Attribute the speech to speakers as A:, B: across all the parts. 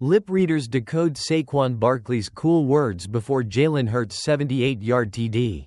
A: Lip readers decode Saquon Barkley's cool words before Jalen Hurts' 78-yard TD.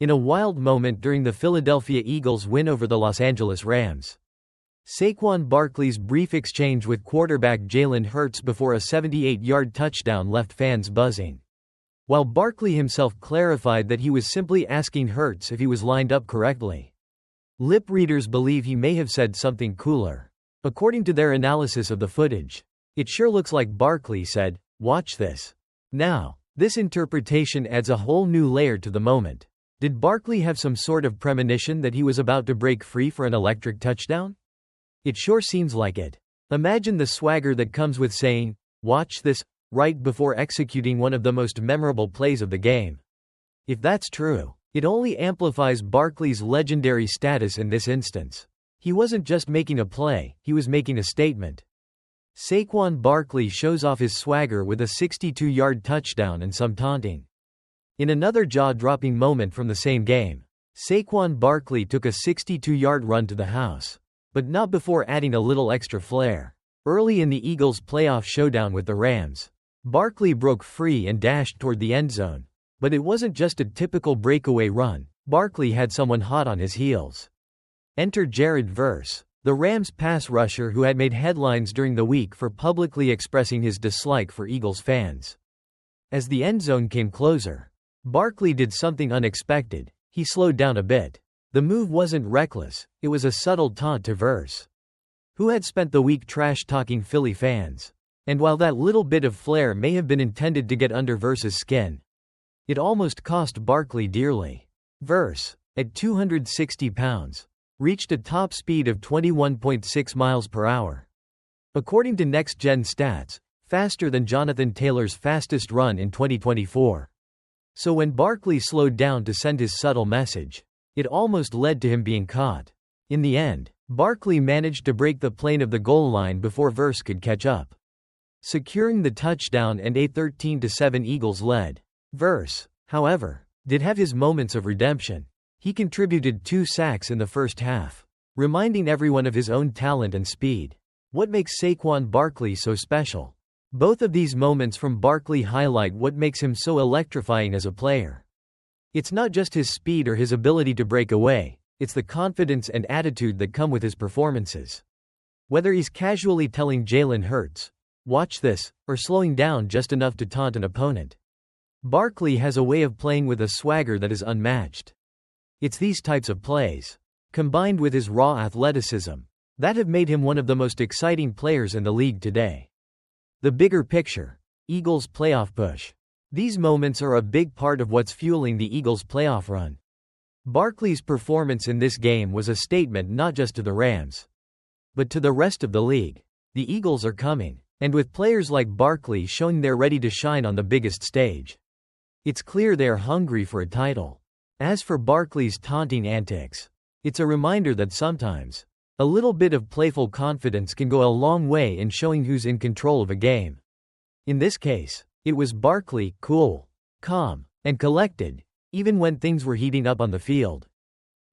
A: In a wild moment during the Philadelphia Eagles' win over the Los Angeles Rams, Saquon Barkley's brief exchange with quarterback Jalen Hurts before a 78-yard touchdown left fans buzzing. While Barkley himself clarified that he was simply asking Hurts if he was lined up correctly, lip readers believe he may have said something cooler. According to their analysis of the footage, it sure looks like Barkley said, "Watch this." Now, this interpretation adds a whole new layer to the moment. Did Barkley have some sort of premonition that he was about to break free for an electric touchdown? It sure seems like it. Imagine the swagger that comes with saying, "Watch this," right before executing one of the most memorable plays of the game. If that's true, it only amplifies Barkley's legendary status in this instance. He wasn't just making a play, he was making a statement. Saquon Barkley shows off his swagger with a 62-yard touchdown and some taunting. In another jaw-dropping moment from the same game, Saquon Barkley took a 62-yard run to the house, but not before adding a little extra flair. Early in the Eagles' playoff showdown with the Rams, Barkley broke free and dashed toward the end zone. But it wasn't just a typical breakaway run. Barkley had someone hot on his heels. Enter Jared Verse, the Rams pass rusher who had made headlines during the week for publicly expressing his dislike for Eagles fans. As the end zone came closer, Barkley did something unexpected. He slowed down a bit. The move wasn't reckless, it was a subtle taunt to Verse, who had spent the week trash-talking Philly fans. And while that little bit of flair may have been intended to get under Verse's skin, it almost cost Barkley dearly. Verse, at 260 pounds, reached a top speed of 21.6 miles per hour. According to Next Gen Stats, faster than Jonathan Taylor's fastest run in 2024. So when Barkley slowed down to send his subtle message, it almost led to him being caught. In the end, Barkley managed to break the plane of the goal line before Verse could catch up, securing the touchdown and a 13-7 Eagles lead. Verse, however, did have his moments of redemption. He contributed 2 sacks in the first half, reminding everyone of his own talent and speed. What makes Saquon Barkley so special? Both of these moments from Barkley highlight what makes him so electrifying as a player. It's not just his speed or his ability to break away, it's the confidence and attitude that come with his performances. Whether he's casually telling Jalen Hurts, "Watch this," or slowing down just enough to taunt an opponent, Barkley has a way of playing with a swagger that is unmatched. It's these types of plays, combined with his raw athleticism, that have made him one of the most exciting players in the league today. The bigger picture: Eagles' playoff push. These moments are a big part of what's fueling the Eagles' playoff run. Barkley's performance in this game was a statement not just to the Rams, but to the rest of the league. The Eagles are coming, and with players like Barkley showing they're ready to shine on the biggest stage, it's clear they're hungry for a title. As for Barkley's taunting antics, it's a reminder that sometimes a little bit of playful confidence can go a long way in showing who's in control of a game. In this case, it was Barkley, cool, calm, and collected, even when things were heating up on the field.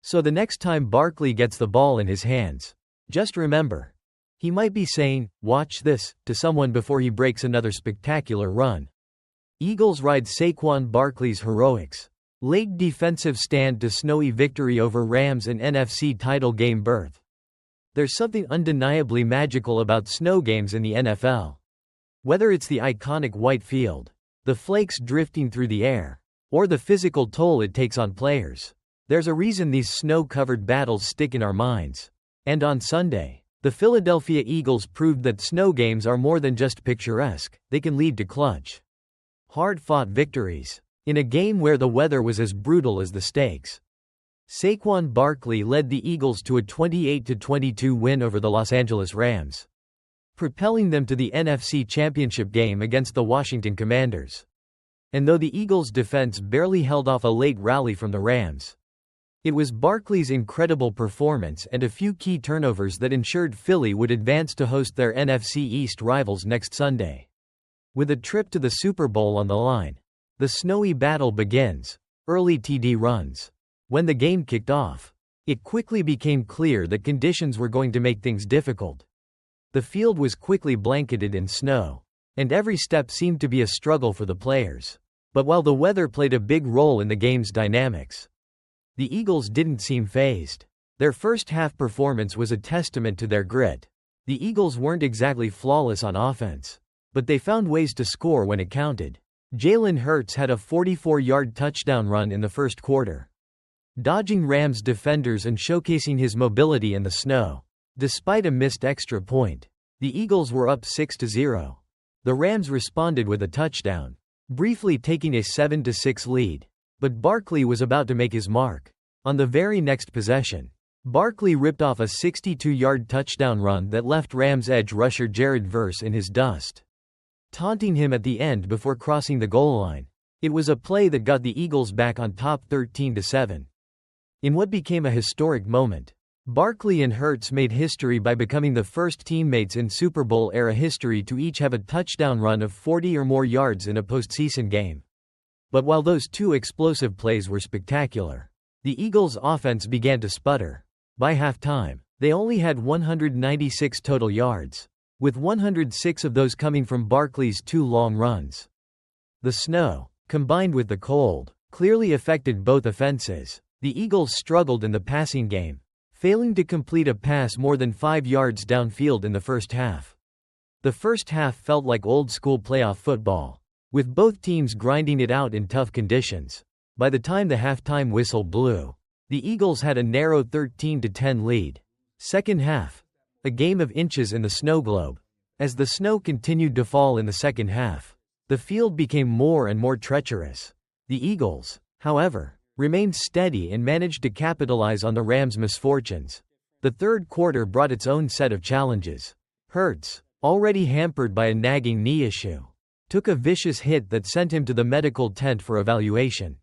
A: So the next time Barkley gets the ball in his hands, just remember, he might be saying, "Watch this," to someone before he breaks another spectacular run. Eagles ride Saquon Barkley's heroics. Late defensive stand to snowy victory over Rams and NFC title game berth. There's something undeniably magical about snow games in the NFL. Whether it's the iconic white field, the flakes drifting through the air, or the physical toll it takes on players, there's a reason these snow-covered battles stick in our minds. And on Sunday, the Philadelphia Eagles proved that snow games are more than just picturesque, they can lead to clutch, hard-fought victories, in a game where the weather was as brutal as the stakes. Saquon Barkley led the Eagles to a 28-22 win over the Los Angeles Rams, propelling them to the NFC Championship game against the Washington Commanders. And though the Eagles' defense barely held off a late rally from the Rams, it was Barkley's incredible performance and a few key turnovers that ensured Philly would advance to host their NFC East rivals next Sunday. With a trip to the Super Bowl on the line, the snowy battle begins. Early TD runs. When the game kicked off, it quickly became clear that conditions were going to make things difficult. The field was quickly blanketed in snow. and every step seemed to be a struggle for the players. But while the weather played a big role in the game's dynamics, the Eagles didn't seem fazed. Their first-half performance was a testament to their grit. The Eagles weren't exactly flawless on offense, but they found ways to score when it counted. Jalen Hurts had a 44-yard touchdown run in the first quarter, dodging Rams defenders and showcasing his mobility in the snow. Despite a missed extra point, the Eagles were up 6-0. The Rams responded with a touchdown, briefly taking a 7-6 lead. But Barkley was about to make his mark. On the very next possession, Barkley ripped off a 62-yard touchdown run that left Rams edge rusher Jared Verse in his dust, taunting him at the end before crossing the goal line. It was a play that got the Eagles back on top 13-7. In what became a historic moment, Barkley and Hurts made history by becoming the first teammates in Super Bowl-era history to each have a touchdown run of 40 or more yards in a postseason game. But while those two explosive plays were spectacular, the Eagles' offense began to sputter. By halftime, they only had 196 total yards, with 106 of those coming from Barkley's two long runs. The snow, combined with the cold, clearly affected both offenses. The Eagles struggled in the passing game, failing to complete a pass more than 5 yards downfield in the first half. The first half felt like old-school playoff football, with both teams grinding it out in tough conditions. By the time the halftime whistle blew, the Eagles had a narrow 13-10 lead. Second half, a game of inches in the snow globe. As the snow continued to fall in the second half, the field became more and more treacherous. The Eagles, however, remained steady and managed to capitalize on the Rams' misfortunes. The third quarter brought its own set of challenges. Hurts, already hampered by a nagging knee issue, took a vicious hit that sent him to the medical tent for evaluation.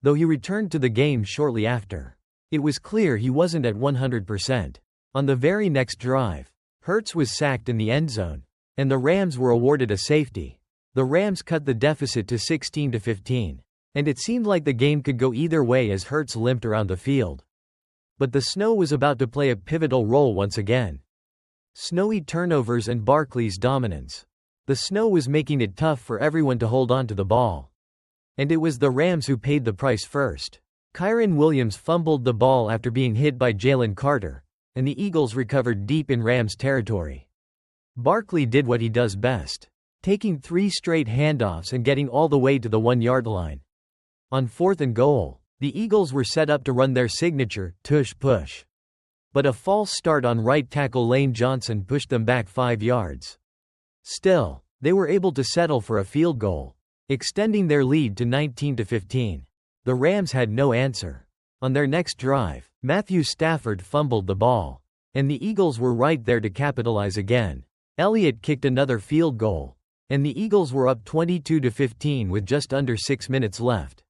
A: Though he returned to the game shortly after, it was clear he wasn't at 100%. On the very next drive, Hurts was sacked in the end zone, and the Rams were awarded a safety. The Rams cut the deficit to 16-15, and it seemed like the game could go either way as Hurts limped around the field. But the snow was about to play a pivotal role once again. Snowy turnovers and Barkley's dominance. The snow was making it tough for everyone to hold on to the ball. And it was the Rams who paid the price first. Kyren Williams fumbled the ball after being hit by Jalen Carter, and the Eagles recovered deep in Rams territory. Barkley did what he does best, taking 3 straight handoffs and getting all the way to the 1-yard line. On 4th and goal, the Eagles were set up to run their signature tush push. But a false start on right tackle Lane Johnson pushed them back 5 yards. Still, they were able to settle for a field goal, extending their lead to 19-15. The Rams had no answer. On their next drive, Matthew Stafford fumbled the ball, and the Eagles were right there to capitalize again. Elliott kicked another field goal, and the Eagles were up 22-15 with just under 6 minutes left.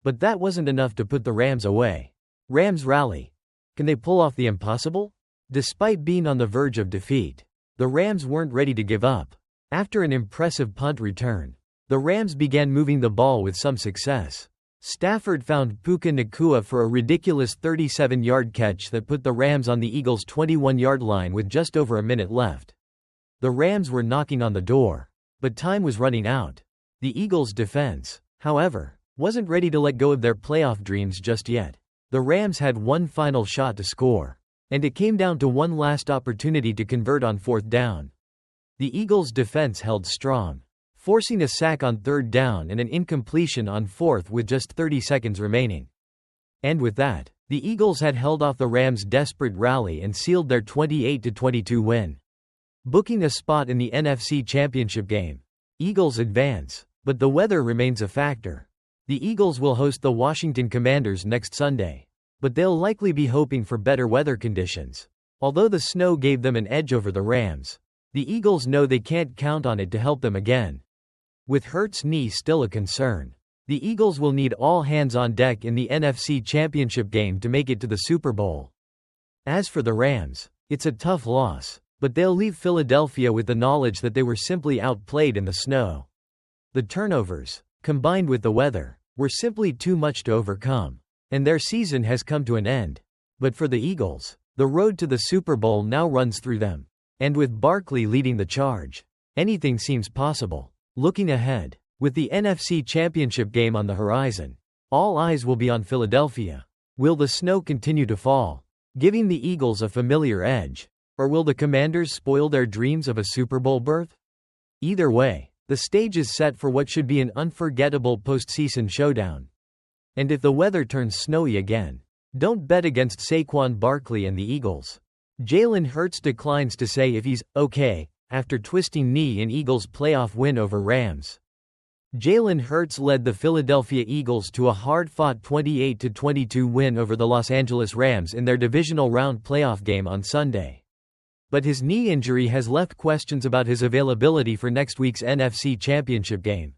A: But that wasn't enough to put the Rams away. Rams rally. Can they pull off the impossible? Despite being on the verge of defeat, the Rams weren't ready to give up. After an impressive punt return, the Rams began moving the ball with some success. Stafford found Puka Nacua for a ridiculous 37-yard catch that put the Rams on the Eagles' 21-yard line with just over a minute left. The Rams were knocking on the door, but time was running out. The Eagles' defense, however, wasn't ready to let go of their playoff dreams just yet. The Rams had one final shot to score, and it came down to one last opportunity to convert on 4th down. The Eagles' defense held strong, forcing a sack on 3rd down and an incompletion on 4th with just 30 seconds remaining. And with that, the Eagles had held off the Rams' desperate rally and sealed their 28-22 win, booking a spot in the NFC Championship game. Eagles advance, but the weather remains a factor. The Eagles will host the Washington Commanders next Sunday, but they'll likely be hoping for better weather conditions. Although the snow gave them an edge over the Rams, the Eagles know they can't count on it to help them again. With Hurts' knee still a concern, the Eagles will need all hands on deck in the NFC Championship game to make it to the Super Bowl. As for the Rams, it's a tough loss, but they'll leave Philadelphia with the knowledge that they were simply outplayed in the snow. The turnovers, combined with the weather, were simply too much to overcome, and their season has come to an end. But for the Eagles, the road to the Super Bowl now runs through them. And with Barkley leading the charge, Anything seems possible. Looking ahead, with the NFC Championship game on the horizon, all eyes will be on Philadelphia. Will the snow continue to fall, giving the Eagles a familiar edge? Or will the Commanders spoil their dreams of a Super Bowl berth? Either way, the stage is set for what should be an unforgettable postseason showdown. And if the weather turns snowy again, don't bet against Saquon Barkley and the Eagles. Jalen Hurts declines to say if he's okay after twisting knee in Eagles' playoff win over Rams. Jalen Hurts led the Philadelphia Eagles to a hard-fought 28-22 win over the Los Angeles Rams in their divisional round playoff game on Sunday. But his knee injury has left questions about his availability for next week's NFC Championship game.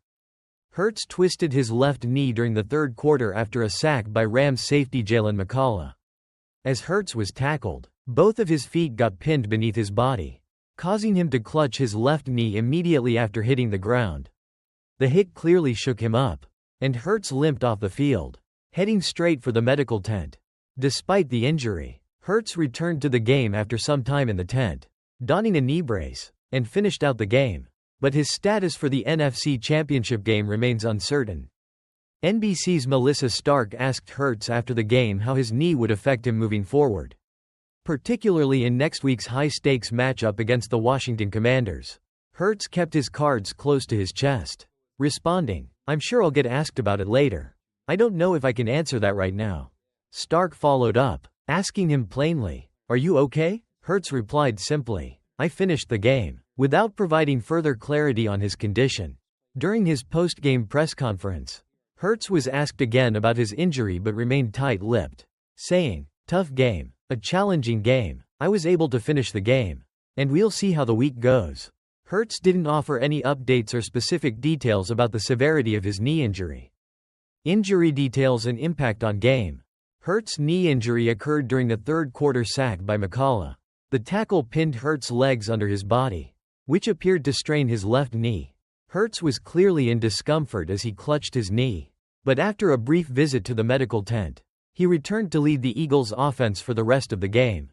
A: Hurts twisted his left knee during the third quarter after a sack by Rams safety Jalen McCollough. As Hurts was tackled, both of his feet got pinned beneath his body, causing him to clutch his left knee immediately after hitting the ground. The hit clearly shook him up, and Hurts limped off the field, heading straight for the medical tent. Despite the injury, Hurts returned to the game after some time in the tent, donning a knee brace, and finished out the game. But his status for the NFC Championship game remains uncertain. NBC's Melissa Stark asked Hurts after the game how his knee would affect him moving forward, particularly in next week's high-stakes matchup against the Washington Commanders. Hurts kept his cards close to his chest, responding, "I'm sure I'll get asked about it later. I don't know if I can answer that right now." Stark followed up, asking him plainly, "Are you okay?" Hurts replied simply, "I finished the game," without providing further clarity on his condition. During his post-game press conference, Hurts was asked again about his injury but remained tight-lipped, saying, "Tough game, a challenging game. I was able to finish the game, and we'll see how the week goes." Hurts didn't offer any updates or specific details about the severity of his knee injury. Injury details and impact on game. Hurts' knee injury occurred during the third quarter sack by McCollough. The tackle pinned Hurts' legs under his body, which appeared to strain his left knee. Hurts was clearly in discomfort as he clutched his knee, but after a brief visit to the medical tent, he returned to lead the Eagles' offense for the rest of the game.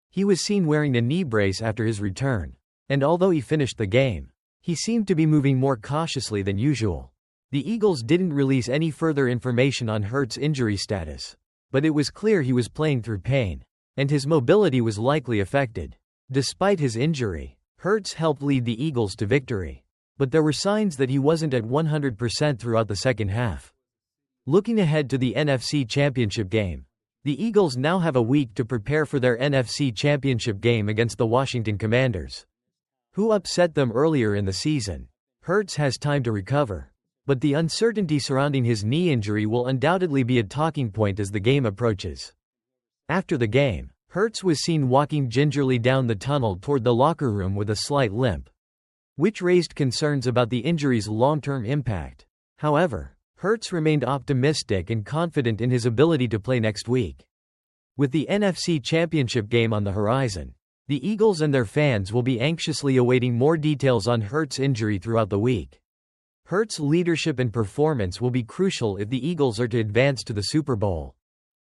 A: He was seen wearing a knee brace after his return, and although he finished the game, he seemed to be moving more cautiously than usual. The Eagles didn't release any further information on Hurts' injury status, but it was clear he was playing through pain, and his mobility was likely affected. Despite his injury, Hurts helped lead the Eagles to victory, but there were signs that he wasn't at 100% throughout the second half. Looking ahead to the NFC Championship game, the Eagles now have a week to prepare for their NFC Championship game against the Washington Commanders, who upset them earlier in the season. Hurts has time to recover, but the uncertainty surrounding his knee injury will undoubtedly be a talking point as the game approaches. After the game, Hurts was seen walking gingerly down the tunnel toward the locker room with a slight limp, which raised concerns about the injury's long-term impact. However, Hurts remained optimistic and confident in his ability to play next week. With the NFC Championship game on the horizon, the Eagles and their fans will be anxiously awaiting more details on Hurts' injury throughout the week. Hurts' leadership and performance will be crucial if the Eagles are to advance to the Super Bowl,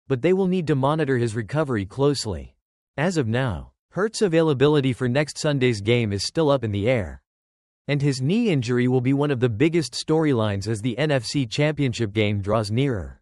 A: but they will need to monitor his recovery closely. As of now, Hurts' availability for next Sunday's game is still up in the air, and his knee injury will be one of the biggest storylines as the NFC Championship game draws nearer.